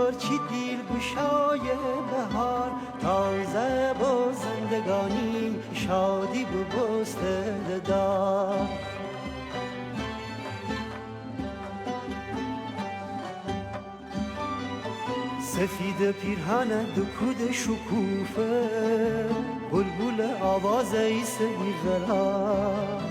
ترچی دل گشای بهار، تازه با زندگانی شادی بگسته دار. سفید پیرهن دکود شکوفه، بلبل آواز ایست بیقرار،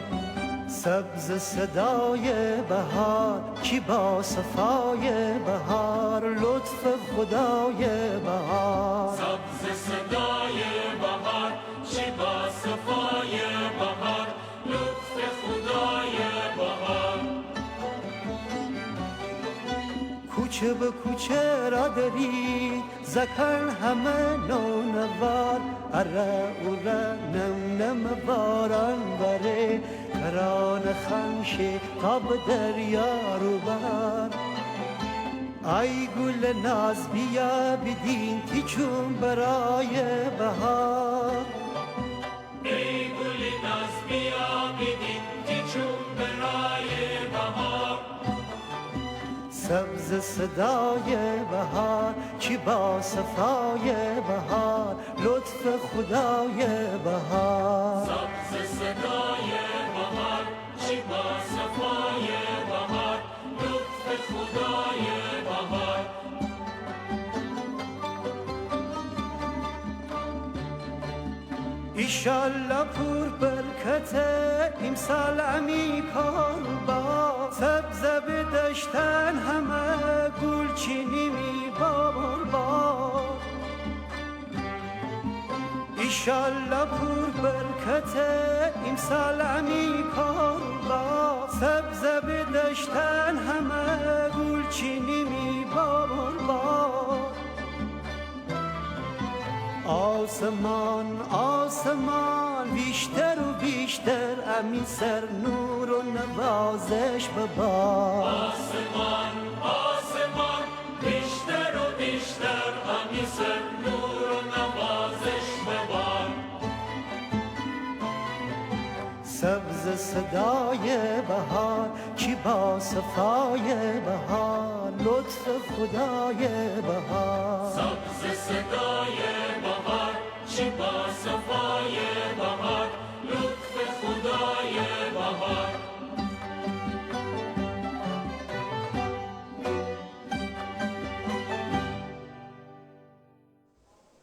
سبز صدای بهار کی با صفای بهار، لطف خدای بهار. سبز صدای بهار کی با صفای بهار، لطف خدای بهار. کوچه به کوچه را دارید زکن همه نونوار، اره اوره نم نم باران بره، کران خمشه تا به دریا رو بر. ای گل ناز بیا بدین تی چون برای بهار، ای گل ناز بیا بدین تی چون برای بهار. سبز صدای بهار چی با صفای بهار، لطف خدای بهار. سبز صدای بهار چی با صفای بهار، لطف خدای بهار. ایشالله پور برکته امسال امی کار با، سبزه به دشتن همه گل چینی می بابر با. ایشالله پور برکته امسال امی کار با، سبزه به دشتن همه گل چینی می بابر با. آسمان آسمان بیشتر و بیشتر امین سر نور و نوازش ببار. آسمان آسمان بیشتر و بیشتر امین سر نور و نوازش ببار. سبز صدای بهار کی با صفای بهار، لطف خدای بهار. سبز صدای بهار چی با صفای بهار، لطف خدای بهار.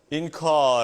این کار